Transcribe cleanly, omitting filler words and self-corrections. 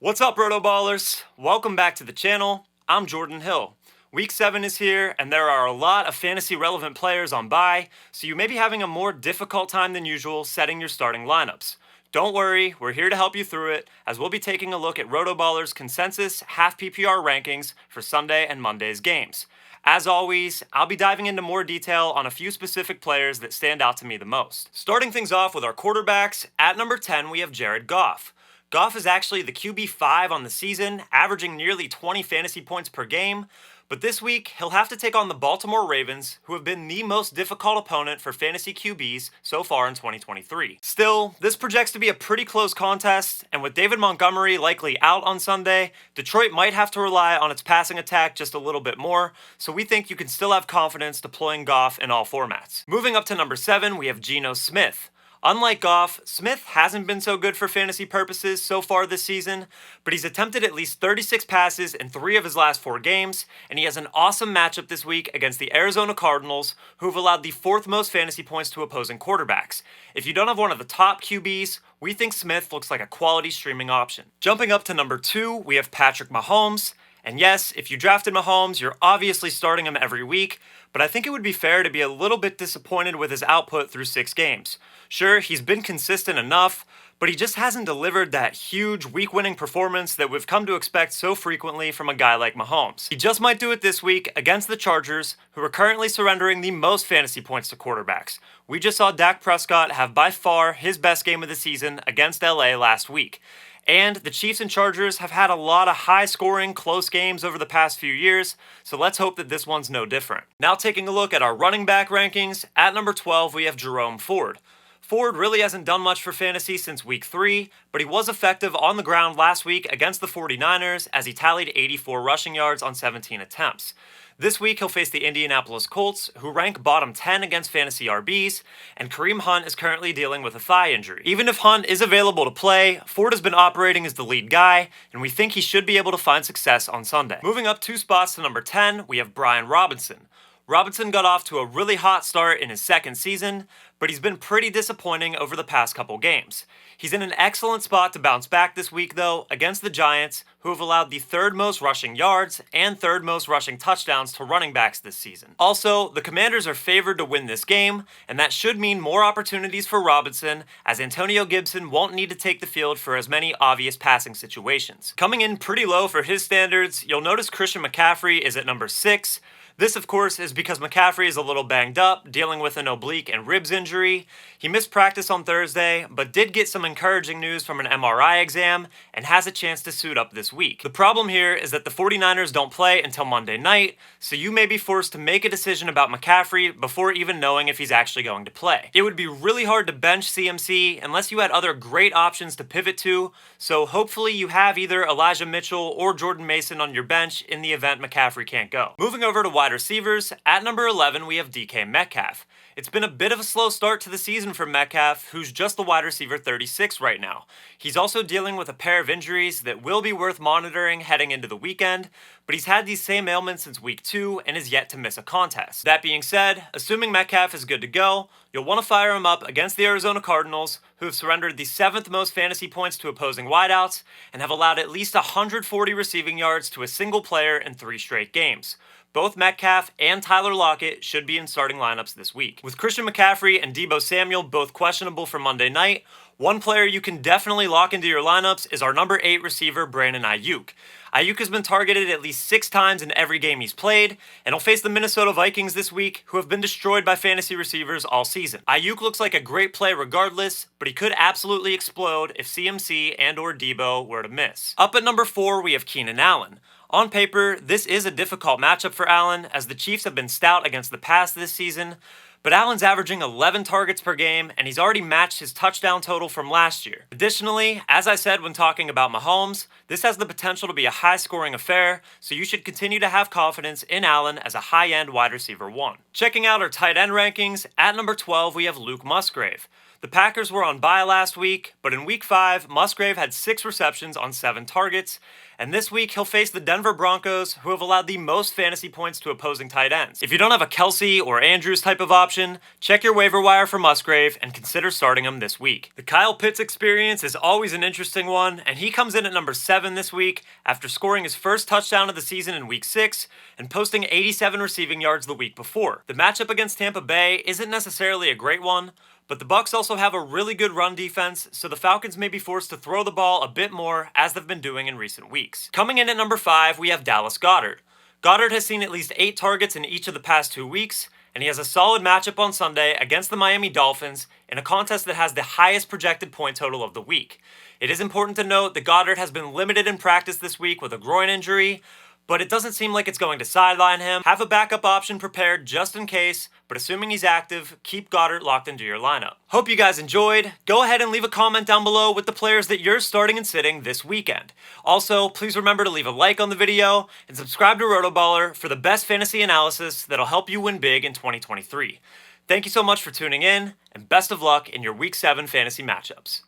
What's up, RotoBallers? Welcome back to the channel. I'm Jorden Hill. Week 7 is here, and there are a lot of fantasy-relevant players on bye, so you may be having a more difficult time than usual setting your starting lineups. Don't worry, we're here to help you through it, as we'll be taking a look at RotoBaller's consensus half PPR rankings for Sunday and Monday's games. As always, I'll be diving into more detail on a few specific players that stand out to me the most. Starting things off with our quarterbacks, at number 10 we have Jared Goff. Goff is actually the QB5 on the season, averaging nearly 20 fantasy points per game, but this week he'll have to take on the Baltimore Ravens, who have been the most difficult opponent for fantasy QBs so far in 2023. Still, this projects to be a pretty close contest, and with David Montgomery likely out on Sunday, Detroit might have to rely on its passing attack just a little bit more, so we think you can still have confidence deploying Goff in all formats. Moving up to number 7, we have Geno Smith. Unlike Goff, Smith hasn't been so good for fantasy purposes so far this season, but he's attempted at least 36 passes in 3 of his last 4 games, and he has an awesome matchup this week against the Arizona Cardinals, who have allowed the 4th most fantasy points to opposing quarterbacks. If you don't have one of the top QBs, we think Smith looks like a quality streaming option. Jumping up to number 2, we have Patrick Mahomes. And yes, if you drafted Mahomes, you're obviously starting him every week, but I think it would be fair to be a little bit disappointed with his output through 6 games. Sure, he's been consistent enough, but he just hasn't delivered that huge week-winning performance that we've come to expect so frequently from a guy like Mahomes. He just might do it this week against the Chargers, who are currently surrendering the most fantasy points to quarterbacks. We just saw Dak Prescott have by far his best game of the season against LA last week. And the Chiefs and Chargers have had a lot of high-scoring, close games over the past few years, so let's hope that this one's no different. Now taking a look at our running back rankings, at number 12 we have Jerome Ford. Ford really hasn't done much for fantasy since week 3, but he was effective on the ground last week against the 49ers as he tallied 84 rushing yards on 17 attempts. This week, he'll face the Indianapolis Colts, who rank bottom 10 against fantasy RBs, and Kareem Hunt is currently dealing with a thigh injury. Even if Hunt is available to play, Ford has been operating as the lead guy, and we think he should be able to find success on Sunday. Moving up 2 spots to number 10, we have Brian Robinson. Robinson got off to a really hot start in his 2nd season, but he's been pretty disappointing over the past couple games. He's in an excellent spot to bounce back this week, though, against the Giants, who have allowed the 3rd most rushing yards and 3rd most rushing touchdowns to running backs this season. Also, the Commanders are favored to win this game, and that should mean more opportunities for Robinson, as Antonio Gibson won't need to take the field for as many obvious passing situations. Coming in pretty low for his standards, you'll notice Christian McCaffrey is at number 6. This, of course, is because McCaffrey is a little banged up, dealing with an oblique and ribs injury. He missed practice on Thursday, but did get some encouraging news from an MRI exam and has a chance to suit up this week. The problem here is that the 49ers don't play until Monday night, so you may be forced to make a decision about McCaffrey before even knowing if he's actually going to play. It would be really hard to bench CMC unless you had other great options to pivot to, so hopefully you have either Elijah Mitchell or Jordan Mason on your bench in the event McCaffrey can't go. Moving over to wide receivers, at number 11 we have DK Metcalf. It's been a bit of a slow start to the season for Metcalf, who's just the wide receiver 36 right now. He's also dealing with a pair of injuries that will be worth monitoring heading into the weekend, but he's had these same ailments since week 2 and is yet to miss a contest. That being said, assuming Metcalf is good to go, you'll want to fire him up against the Arizona Cardinals, who have surrendered the 7th most fantasy points to opposing wideouts and have allowed at least 140 receiving yards to a single player in 3 straight games. Both Metcalf and Tyler Lockett should be in starting lineups this week. With Christian McCaffrey and Deebo Samuel both questionable for Monday night, one player you can definitely lock into your lineups is our number 8 receiver, Brandon Aiyuk. Aiyuk has been targeted at least 6 times in every game he's played, and he'll face the Minnesota Vikings this week, who have been destroyed by fantasy receivers all season. Aiyuk looks like a great play regardless, but he could absolutely explode if CMC and or Deebo were to miss. Up at number 4, we have Keenan Allen. On paper, this is a difficult matchup for Allen, as the Chiefs have been stout against the pass this season, but Allen's averaging 11 targets per game, and he's already matched his touchdown total from last year. Additionally, as I said when talking about Mahomes, this has the potential to be a high-scoring affair, so you should continue to have confidence in Allen as a high-end wide receiver 1. Checking out our tight end rankings, at number 12 we have Luke Musgrave. The Packers were on bye last week, but in week 5, Musgrave had 6 receptions on 7 targets, and this week he'll face the Denver Broncos, who have allowed the most fantasy points to opposing tight ends. If you don't have a Kelsey or Andrews type of option, check your waiver wire for Musgrave and consider starting him this week. The Kyle Pitts experience is always an interesting one, and he comes in at number 7 this week after scoring his first touchdown of the season in week 6 and posting 87 receiving yards the week before. The matchup against Tampa Bay isn't necessarily a great one, but the Bucs also have a really good run defense, so the Falcons may be forced to throw the ball a bit more, as they've been doing in recent weeks. Coming in at number 5, we have Dallas Goddard. Goddard has seen at least 8 targets in each of the past 2 weeks, and he has a solid matchup on Sunday against the Miami Dolphins in a contest that has the highest projected point total of the week. It is important to note that Goddard has been limited in practice this week with a groin injury, but it doesn't seem like it's going to sideline him. Have a backup option prepared just in case, but assuming he's active, keep Goddard locked into your lineup. Hope you guys enjoyed. Go ahead and leave a comment down below with the players that you're starting and sitting this weekend. Also, please remember to leave a like on the video and subscribe to RotoBaller for the best fantasy analysis that'll help you win big in 2023. Thank you so much for tuning in, and best of luck in your Week 7 fantasy matchups.